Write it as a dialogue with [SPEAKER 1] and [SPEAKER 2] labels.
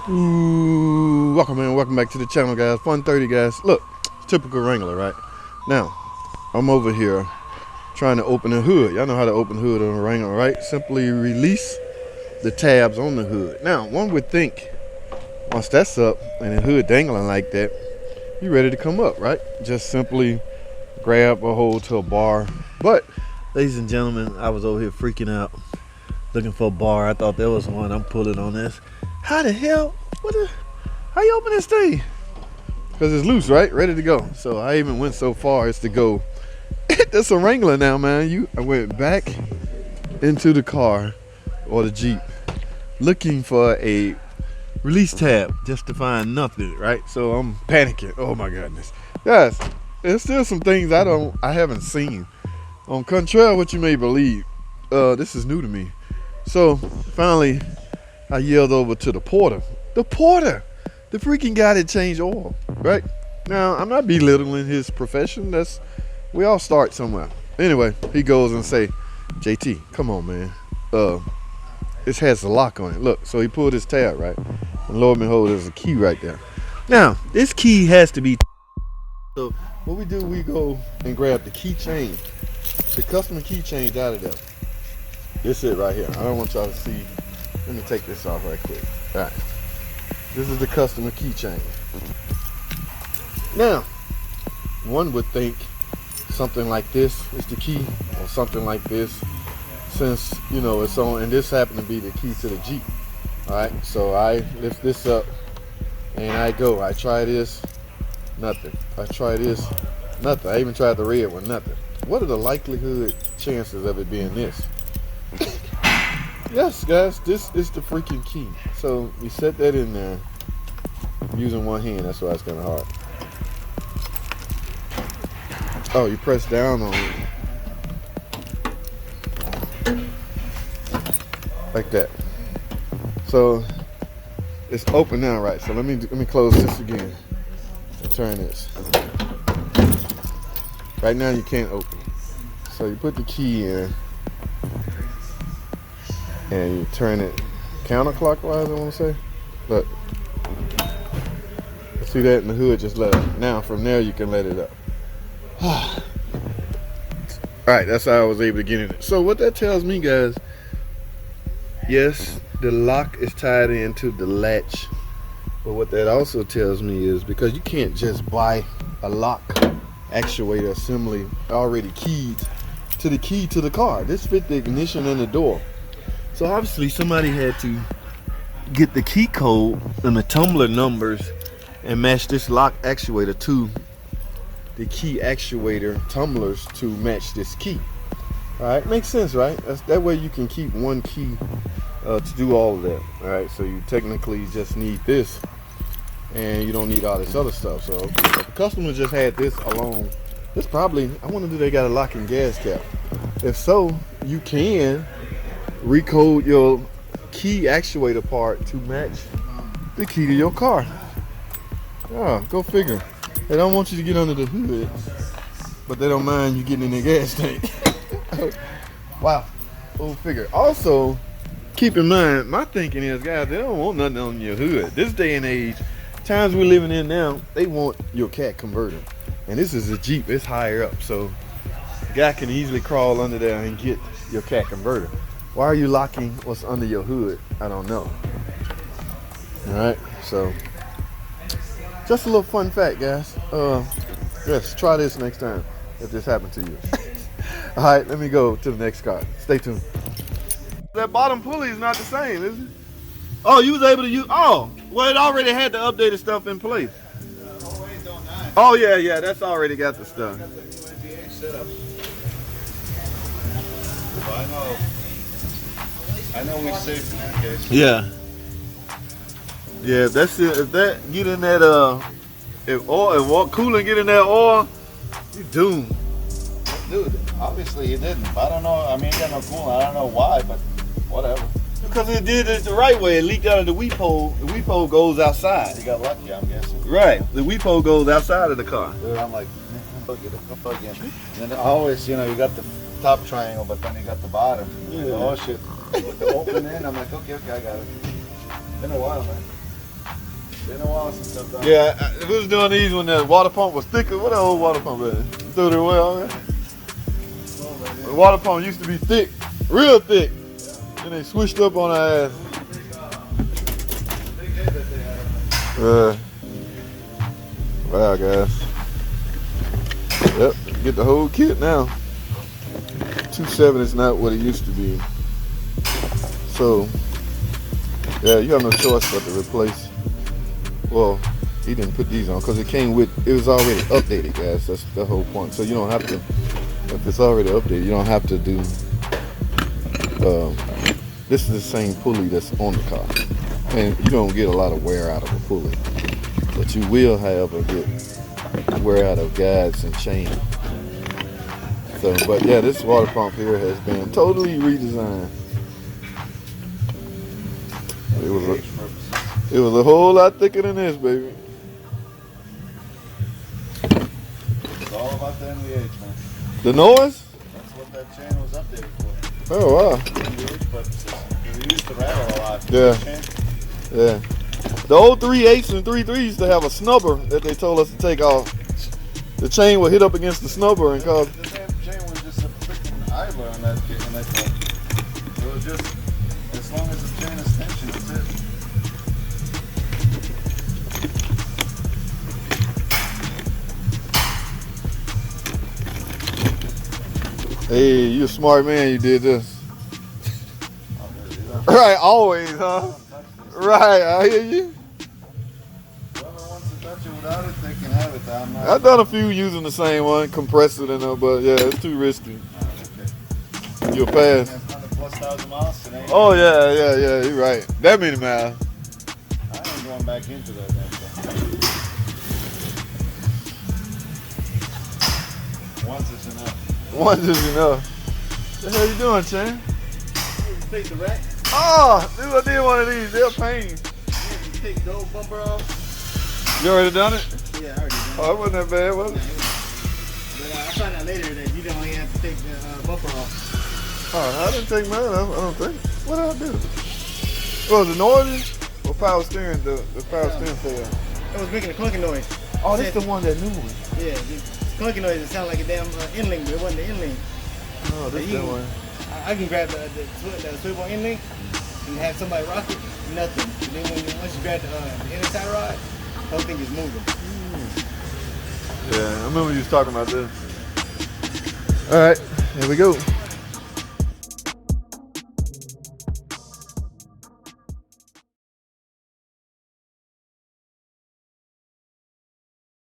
[SPEAKER 1] Ooh, welcome back to the channel, guys. Fun 30, guys. Look, typical Wrangler, right? Now, I'm over here trying to open the hood. Y'all know how to open the hood on a Wrangler, right? Simply release the tabs on the hood. Now, one would think once that's up and the hood dangling like that, you're ready to come up, right? Just simply grab a hold to a bar. But, ladies and gentlemen, I was over here freaking out, looking for a bar. I thought there was one. I'm pulling on this. How the hell? How you open this thing? Because it's loose, right? Ready to go. So I even went so far as to go. That's a Wrangler now, man. I went back into the car or the Jeep looking for a release tab just to find nothing, right? So I'm panicking. Oh my goodness. Guys, there's still some things I haven't seen. On contrary what you may believe, this is new to me. So finally I yelled over to the porter. The freaking guy that changed oil, right? Now, I'm not belittling his profession. We all start somewhere. Anyway, he goes and say, JT, come on, man. This has a lock on it. Look, so he pulled his tab, right? And lo and behold, there's a key right there. Now, this key has to be. So what we do, we go and grab the keychain, the customer keychain out of there. This it right here. I don't want y'all to see. Let me take this off right quick. All right. This is the customer keychain. Now, one would think something like this is the key, or something like this, since, you know, it's on, and this happened to be the key to the Jeep. All right, so I lift this up, and I go. I try this, nothing. I try this, nothing. I even tried the red one, nothing. What are the likelihood chances of it being this? Yes, guys, this is the freaking key. So we set that in there using one hand. That's why it's kind of hard. Oh, you press down on it like that. So it's open now, right? So let me close this again and turn this. Right now you can't open. So you put the key in. And you turn it counterclockwise, I want to say. Look. See that? And the hood just let up. Now, from there, you can let it up. Alright, that's how I was able to get in it. So, what that tells me, guys, yes, the lock is tied into the latch. But what that also tells me is, because you can't just buy a lock actuator assembly already keyed to the key to the car. This fit the ignition and the door. So obviously somebody had to get the key code and the tumbler numbers and match this lock actuator to the key actuator tumblers to match this key. All right, makes sense, right? That way you can keep one key to do all of that. All right, so you technically just need this, and you don't need all this other stuff. So if the customer just had this alone, this probably, I wonder, do they got a locking gas cap? If so, you can recode your key actuator part to match the key to your car. Yeah, go figure. They don't want you to get under the hood, but they don't mind you getting in the gas tank. Wow, go figure. Also, keep in mind, my thinking is, guys, they don't want nothing on your hood. This day and age, times we're living in now, they want your cat converter. And this is a Jeep, it's higher up, so the guy can easily crawl under there and get your cat converter. Why are you locking what's under your hood? I don't know. All right, so just a little fun fact, guys. Yes, try this next time if this happened to you. All right, let me go to the next car. Stay tuned. That bottom pulley is not the same, is it? Oh, you was able to use, oh, well, it already had the updated stuff in place. Oh, yeah, that's already got the stuff.
[SPEAKER 2] I know we safe in that case.
[SPEAKER 1] Yeah. Yeah, that's it. If that get in that if coolant get in that oil, you doomed.
[SPEAKER 2] Dude, obviously it didn't. I don't know. I mean, it got no coolant. I don't know why, but whatever.
[SPEAKER 1] Because it did it the right way. It leaked out of the weep hole. The weep hole goes outside.
[SPEAKER 2] You got lucky, I'm guessing.
[SPEAKER 1] Right. The weep hole goes outside of the car.
[SPEAKER 2] Dude, I'm like, fuck it, fuck it. And then always, you know, you got the top triangle, but then you got the bottom.
[SPEAKER 1] Yeah.
[SPEAKER 2] Oh shit. With the open end, I'm like, okay, I got it. Been a while, man. Been a while since I've done it.
[SPEAKER 1] Yeah, if we was doing these when the water pump was thicker, what that old water pump is? You threw it away already? The water pump used to be thick, real thick. And they switched up on our ass. Wow, guys. Yep, get the whole kit now. 2.7 is not what it used to be. So, yeah, you have no choice but to replace. Well, he didn't put these on because it came with, it was already updated, guys. That's the whole point. So you don't have to, if it's already updated, you don't have to do, this is the same pulley that's on the car. And you don't get a lot of wear out of a pulley. But you will have a good wear out of guides and chain. So, but yeah, this water pump here has been totally redesigned. It was a whole lot thicker than this, baby.
[SPEAKER 2] It's all about the NVH, man.
[SPEAKER 1] The noise?
[SPEAKER 2] That's what that chain was updated for.
[SPEAKER 1] Oh wow.
[SPEAKER 2] NVH purposes. Because it used to rattle a lot.
[SPEAKER 1] Yeah. Yeah. The old 3.8s and 3.3s used to have a snubber that they told us to take off. The chain would hit up against the snubber and cause.
[SPEAKER 2] The damn chain was just a freaking idler on that kit, and that thing. So it was just, as long as the chain is tension, that's it.
[SPEAKER 1] Hey, you a smart man, you did this. Right, always, huh? Right, I hear you.
[SPEAKER 2] Whoever wants to touch it without it, they can have it. I'm not.
[SPEAKER 1] I've done a few using the same one, compressed it in there, but yeah, it's too risky.
[SPEAKER 2] Okay.
[SPEAKER 1] You'll pass.
[SPEAKER 2] 100,000+ miles today.
[SPEAKER 1] Oh yeah, you're right. That many miles.
[SPEAKER 2] I ain't going back into that damn thing. Once is enough.
[SPEAKER 1] Once is enough. What the hell you doing, Chan?
[SPEAKER 2] Take the rack.
[SPEAKER 1] Oh, dude, I did one of these. They're a pain.
[SPEAKER 2] You take the old bumper off.
[SPEAKER 1] You already done it?
[SPEAKER 2] Yeah, I already done it.
[SPEAKER 1] Oh, it wasn't that bad, was it?
[SPEAKER 2] But I found out later that you don't only have to take the bumper off.
[SPEAKER 1] Oh, I didn't take mine. I don't think. What did I do? What was it, noise or power steering? The power steering failed.
[SPEAKER 2] It was making a clunking noise.
[SPEAKER 1] Oh, this the one, that new one.
[SPEAKER 2] Yeah, the clunking noise. It sounded like a damn inlink, but it wasn't the inlink.
[SPEAKER 1] Oh, this that one.
[SPEAKER 2] I can grab the swivel inlink and have somebody rock it. Nothing. And then once you grab the inner tie rod, the whole thing is moving.
[SPEAKER 1] Yeah, I remember you was talking about this. All right, here we go.